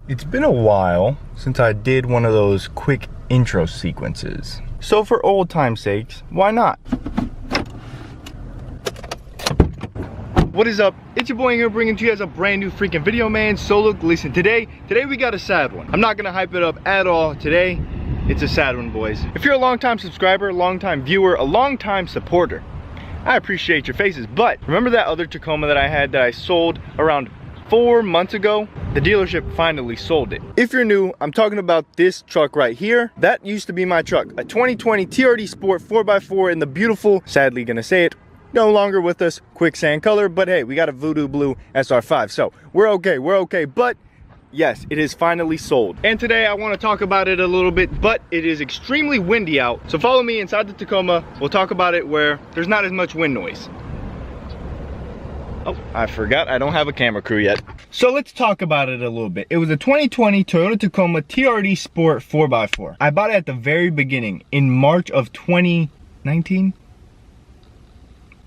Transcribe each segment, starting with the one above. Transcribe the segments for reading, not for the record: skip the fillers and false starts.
It's been a while since I did one of those quick intro sequences. So for old time's sakes, why not? What is up? It's your boy Aing here, bringing to you guys a brand new freaking video, man. So look, listen, today we got a sad one. I'm not gonna hype it up at all. Today, it's a sad one, boys. If you're a longtime subscriber, a longtime viewer, a longtime supporter, I appreciate your faces. But remember that other Tacoma that I had that I sold around 4 months ago? The dealership finally sold it. If you're new, I'm talking about this truck right here. That used to be my truck, a 2020 TRD Sport 4x4 in the beautiful, sadly gonna say it, no longer with us, quicksand color, but hey, we got a voodoo blue SR5, so we're okay, but yes, it is finally sold. And today I want to talk about it a little bit, but it is extremely windy out, so follow me inside the Tacoma. We'll talk about it where there's not as much wind noise. Oh, I forgot I don't have a camera crew yet. So let's talk about it a little bit. It was a 2020 Toyota Tacoma TRD Sport 4x4. I bought it at the very beginning in March of 2019.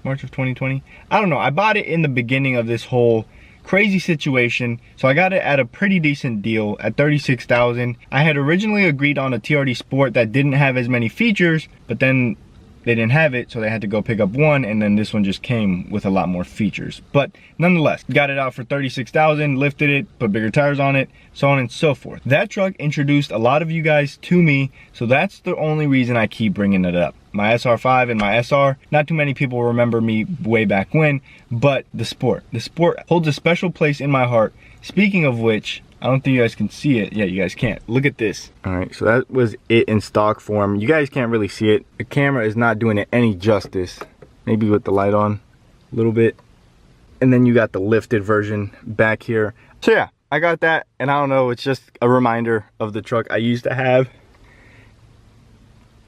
March of 2020. I don't know. I bought it in the beginning of this whole crazy situation. So I got it at a pretty decent deal at $36,000. I had originally agreed on a TRD Sport that didn't have as many features, but then they didn't have it, so they had to go pick up one, and then this one just came with a lot more features. But nonetheless, got it out for $36,000, lifted it, put bigger tires on it, so on and so forth. That truck introduced a lot of you guys to me, so that's the only reason I keep bringing it up. My SR5 and my SR, not too many people remember me way back when, but the Sport holds a special place in my heart. Speaking of which, I don't think you guys can see it. Yeah, you guys can't. Look at this. All right, so that was it in stock form. You guys can't really see it. The camera is not doing it any justice. Maybe with the light on a little bit. And then you got the lifted version back here. So yeah, I got that, and I don't know, it's just a reminder of the truck I used to have.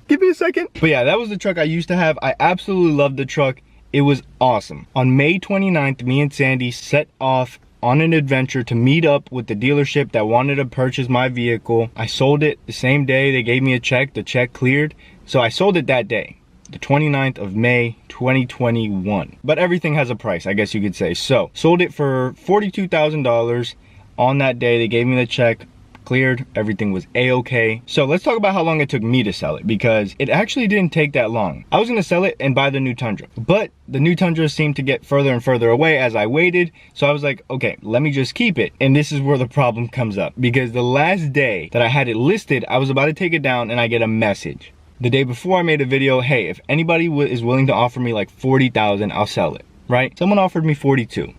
Give me a second. But yeah, that was the truck I used to have. I absolutely loved the truck. It was awesome. On May 29th, me and Sandy set off on an adventure to meet up with the dealership that wanted to purchase my vehicle. I sold it the same day. They gave me a check. The check cleared. So I sold it that day, the 29th of May, 2021. But everything has a price, I guess you could say. So sold it for $42,000 on that day. They gave me the check. Cleared, everything was a-okay. So let's talk about how long it took me to sell it, because it actually didn't take that long. I was gonna sell it and buy the new Tundra, but the new Tundra seemed to get further and further away as I waited. So I was like, okay, let me just keep it. And this is where the problem comes up, because the last day that I had it listed, I was about to take it down and I get a message. The day before I made a video, hey, if anybody is willing to offer me like 40,000, I'll sell it, right? Someone offered me 42.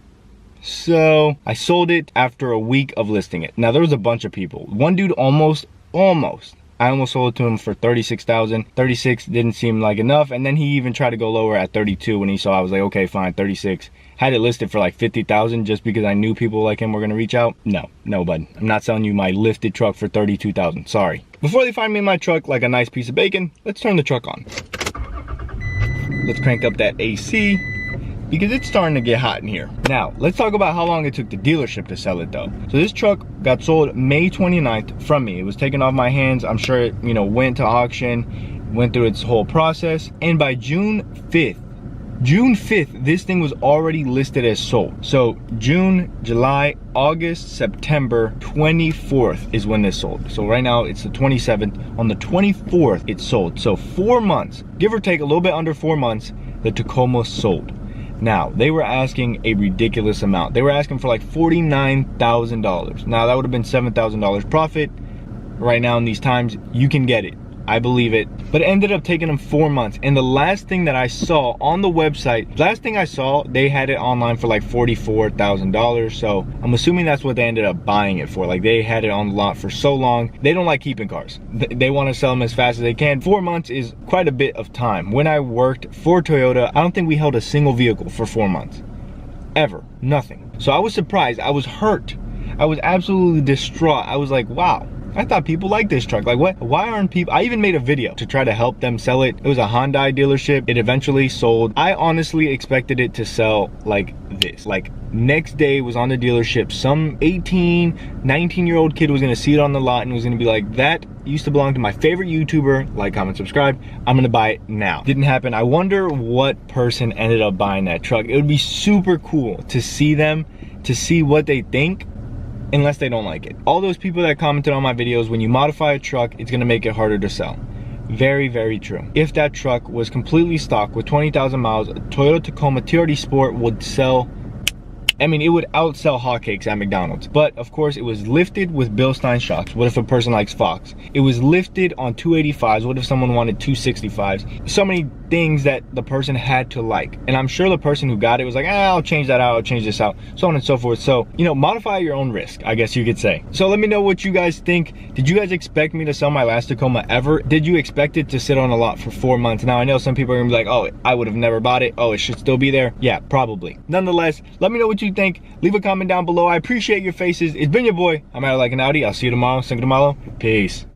So I sold it after a week of listing it. Now there was a bunch of people. One dude I almost sold it to him for 36,000. 36 didn't seem like enough, and then he even tried to go lower at 32 when he saw I was like, okay, fine, 36. Had it listed for like 50,000 just because I knew people like him were gonna reach out. No, bud. I'm not selling you my lifted truck for 32,000. Sorry. Before they find me in my truck like a nice piece of bacon, let's turn the truck on. Let's crank up that AC, because it's starting to get hot in here. Now, let's talk about how long it took the dealership to sell it though. So this truck got sold May 29th from me. It was taken off my hands. I'm sure it, went to auction, went through its whole process. And by June 5th, this thing was already listed as sold. So June, July, August, September, 24th is when this sold. So right now it's the 27th. On the 24th, it sold. So 4 months, give or take a little bit under 4 months, the Tacoma sold. Now, they were asking a ridiculous amount. They were asking for like $49,000. Now, that would have been $7,000 profit. Right now in these times, you can get it. I believe it. But it ended up taking them 4 months. And the last thing that I saw on the website, they had it online for like $44,000. So I'm assuming that's what they ended up buying it for. Like, they had it on the lot for so long. They don't like keeping cars. They want to sell them as fast as they can. 4 months is quite a bit of time. When I worked for Toyota, I don't think we held a single vehicle for 4 months. Ever. Nothing. So I was surprised. I was hurt. I was absolutely distraught. I was like, wow. I thought people liked this truck. Like, what? Why aren't people? I even made a video to try to help them sell it. It was a Hyundai dealership. It eventually sold. I honestly expected it to sell like this. Like, next day was on the dealership. Some 18, 19-year-old kid was gonna see it on the lot and was gonna be like, that used to belong to my favorite YouTuber. Like, comment, subscribe. I'm gonna buy it now. Didn't happen. I wonder what person ended up buying that truck. It would be super cool to see them, to see what they think. unless they don't like it. All those people that commented on my videos, when you modify a truck, it's gonna make it harder to sell. Very, very true. If that truck was completely stock with 20,000 miles, a Toyota Tacoma TRD Sport would sell, I mean, it would outsell hotcakes at McDonald's. But of course, it was lifted with Bilstein shocks. What if a person likes Fox? It was lifted on 285s. What if someone wanted 265s? So many things that the person had to like. And I'm sure the person who got it was like, I'll change that out, I'll change this out, so on and so forth. So, you know, modify at your own risk, I guess you could say. So let me know what you guys think. Did you guys expect me to sell my last Tacoma ever? Did you expect it to sit on a lot for 4 months? Now, I know some people are gonna be like, oh, I would have never bought it. Oh, it should still be there. Yeah, probably. Nonetheless, let me know what you think. Leave a comment down below. I appreciate your faces. It's been your boy. I'm out like an Audi. I'll see you tomorrow. Cinco de Malo. Peace.